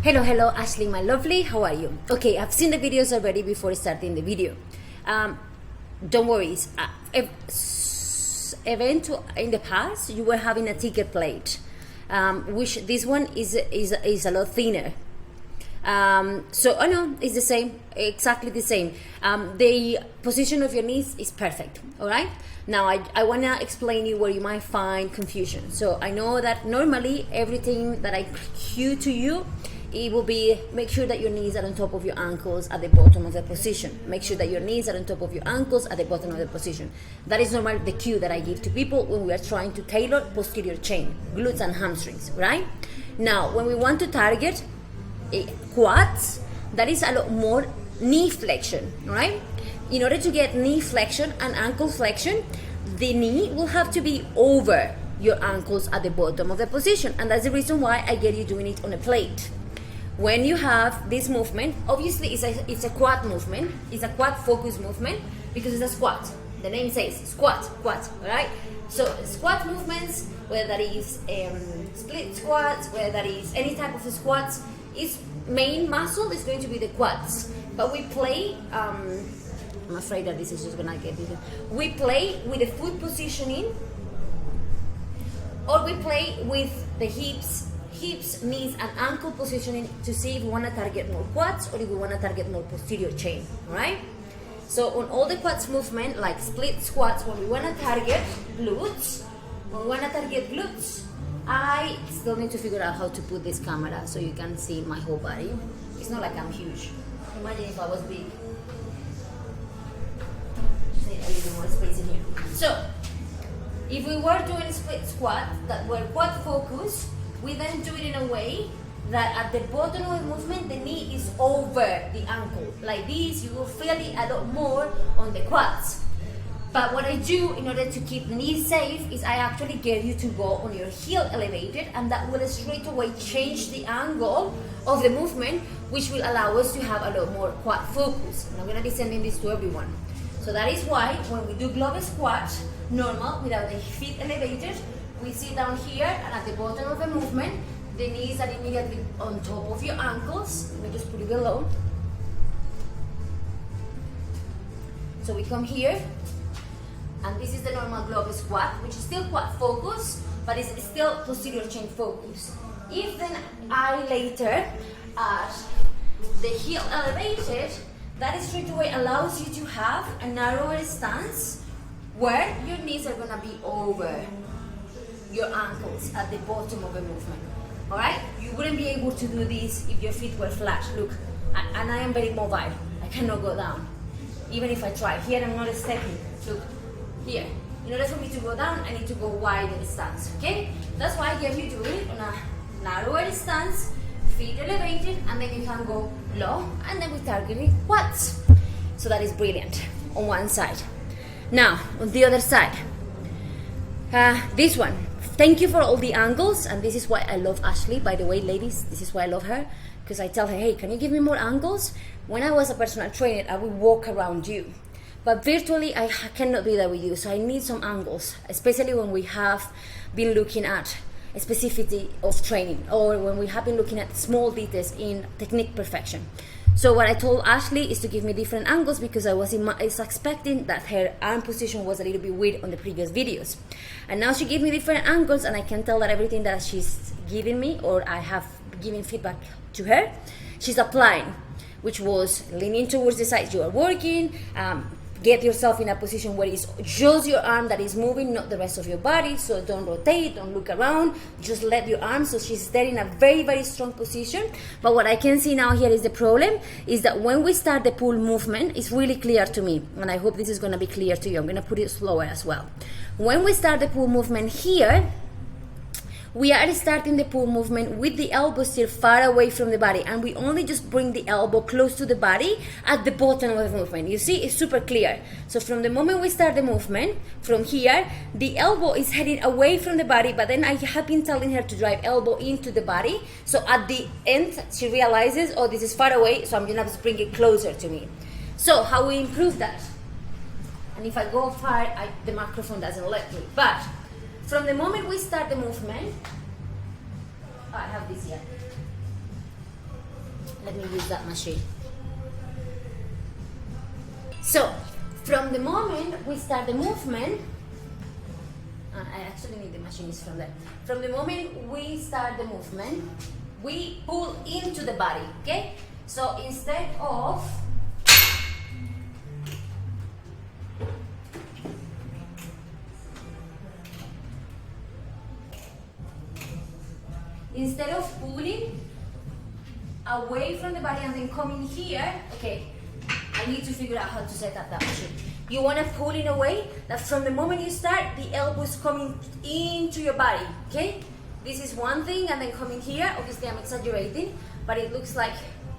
Hello, Ashley, my lovely. How are you? Okay, I've seen the videos already before starting the video. Don't worry. Event in the past, you were having a ticket plate, which this one is a lot thinner. So, oh no, it's the same, exactly the same. The position of your knees is perfect, all right? Now, I want to explain you where you might find confusion. So, I know that normally everything that I cue to you, it will be make sure that your knees are on top of your ankles at the bottom of the position. Make sure that your knees are on top of your ankles at the bottom of the position. That is normally the cue that I give to people when we are trying to tailor posterior chain, glutes and hamstrings, right? Now, when we want to target quads, that is a lot more knee flexion, right? In order to get knee flexion and ankle flexion, the knee will have to be over your ankles at the bottom of the position, and that's the reason why I get you doing it on a plate. When you have this movement, obviously it's a quad movement, it's a quad focus movement because it's a squat. The name says squat, all right? So squat movements, whether that is split squats, whether that is any type of squats, its main muscle is going to be the quads. But we play, I'm afraid that this is just gonna get it. We play with the foot positioning, or we play with the hips, knees, and ankle positioning to see if we want to target more quads or if we want to target more posterior chain, right? So on all the quads movement, like split squats, when we want to target glutes, I still need to figure out how to put this camera so you can see my whole body. It's not like I'm huge. Imagine if I was big. Just need a little more space in here. So, if we were doing split squat that were quad focused, we then do it in a way that at the bottom of the movement, the knee is over the ankle. Like this, you will feel it a lot more on the quads. But what I do in order to keep the knee safe is I actually get you to go on your heel elevated, and that will straight away change the angle of the movement, which will allow us to have a lot more quad focus. And I'm gonna be sending this to everyone. So that is why when we do glove squat, normal, without the feet elevated, we sit down here, and at the bottom of the movement, the knees are immediately on top of your ankles. Let me just put it below. So we come here, and this is the normal glove squat, which is still quad focus, but it's still posterior chain focus. If then I later add the heel elevated, that straight away allows you to have a narrower stance where your knees are gonna be over your ankles at the bottom of the movement. All right? You wouldn't be able to do this if your feet were flat. Look, and I am very mobile. I cannot go down, even if I try. Here I'm not stepping. Look, here. In order for me to go down, I need to go wider stance. Okay? That's why I gave you to do it on a narrower stance, feet elevated, and then you can go low, and then we target quads. So that is brilliant on one side. Now on the other side, this one. Thank you for all the angles, and this is why I love Ashley, by the way, ladies. This is why I love her, because I tell her, hey, can you give me more angles? When I was a personal trainer, I would walk around you, but virtually I cannot do that with you, so I need some angles, especially when we have been looking at a specificity of training, or when we have been looking at small details in technique perfection. So what I told Ashley is to give me different angles, because I was expecting that her arm position was a little bit weird on the previous videos. And now she gave me different angles, and I can tell that everything that she's giving me, or I have given feedback to her, she's applying, which was leaning towards the side you are working, get yourself in a position where it's just your arm that is moving, not the rest of your body. So don't rotate, don't look around, just let your arm. So she's there in a very, very strong position. But what I can see now here is the problem is that when we start the pull movement, it's really clear to me, and I hope this is going to be clear to you. I'm going to put it slower as well. When we start the pull movement here, we are starting the pull movement with the elbow still far away from the body, and we only just bring the elbow close to the body at the bottom of the movement. You see, it's super clear. So from the moment we start the movement, from here, the elbow is heading away from the body, but then I have been telling her to drive elbow into the body. So at the end, she realizes, oh, this is far away, so I'm gonna have to bring it closer to me. So how we improve that? And if I go far, the microphone doesn't let me. But from the moment we start the movement, I have this here. let me use that machine. So, from the moment we start the movement, I actually need the machines from there. From the moment we start the movement, we pull into the body, okay? So instead of pulling away from the body and then coming here, okay, I need to figure out how to set up that machine. You want to pull in a way that from the moment you start, the elbow is coming into your body, okay? This is one thing, and then coming here, obviously I'm exaggerating, but it looks like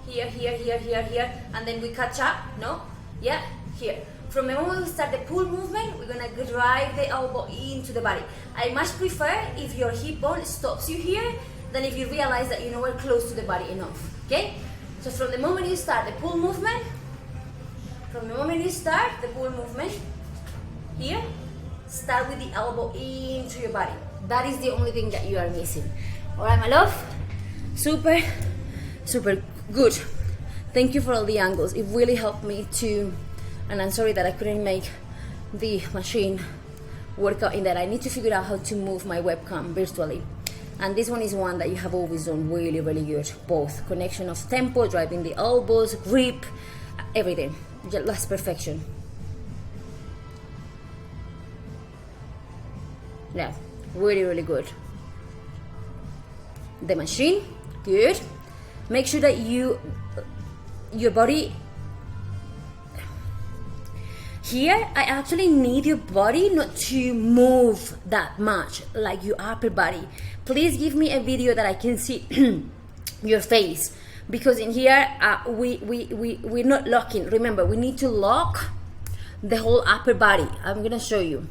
here, here, here, here, here, and then we catch up, no? Yeah, here. From the moment we start the pull movement, we're gonna drive the elbow into the body. I much prefer if your hip bone stops you here than if you realize that you're nowhere close to the body enough, okay? So from the moment you start the pull movement, here, start with the elbow into your body. That is the only thing that you are missing. All right, my love? Super, super good. Thank you for all the angles. It really helped me to, and I'm sorry that I couldn't make the machine work out in that. I need to figure out how to move my webcam virtually. And this one is one that you have always done really, really good. Both connection of tempo, driving the elbows, grip, everything. Just perfection. Yeah, really, really good. The machine, good. Make sure that your body, here I actually need your body not to move that much, like your upper body. Please give me a video that I can see your face, because in here we're not locking. Remember, we need to lock the whole upper body. I'm gonna show you.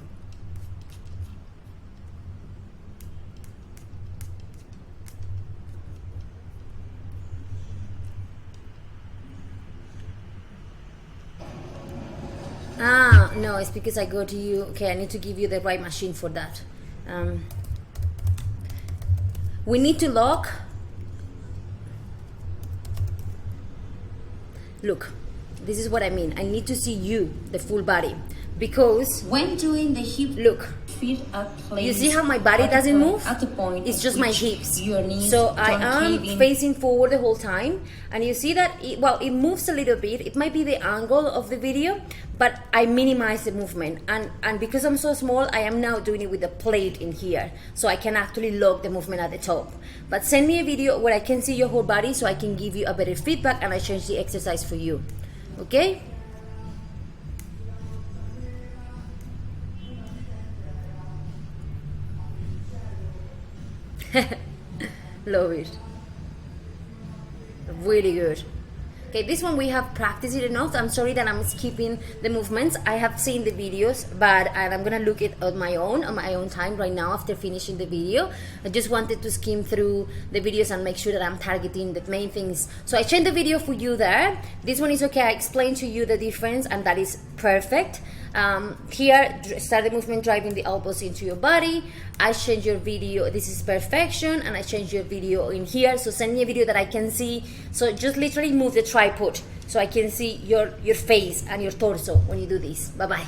No, it's because I go to you. Okay, I need to give you the right machine for that. We need to lock. Look, this is what I mean. I need to see you, the full body, because when doing the hip, look, feet are placed. You see how my body doesn't move? At the point, it's just my hips. Your knees so I am caving. facing forward the whole time, and you see that it moves a little bit. It might be the angle of the video, but I minimize the movement, and because I'm so small, I am now doing it with the plate in here, so I can actually lock the movement at the top. But send me a video where I can see your whole body, so I can give you a better feedback and I change the exercise for you. Okay? Love it. Really good. Okay, this one we have practiced it enough. I'm sorry that I'm skipping the movements. I have seen the videos, and I'm gonna look it on my own time right now after finishing the video. I just wanted to skim through the videos and make sure that I'm targeting the main things. So I changed the video for you there. This one is okay. I explained to you the difference, and that is perfect. Here, start the movement driving the elbows into your body. I change your video. This is perfection, and I change your video in here. So send me a video that I can see. So just literally move the tripod so I can see your face and your torso when you do this. Bye bye.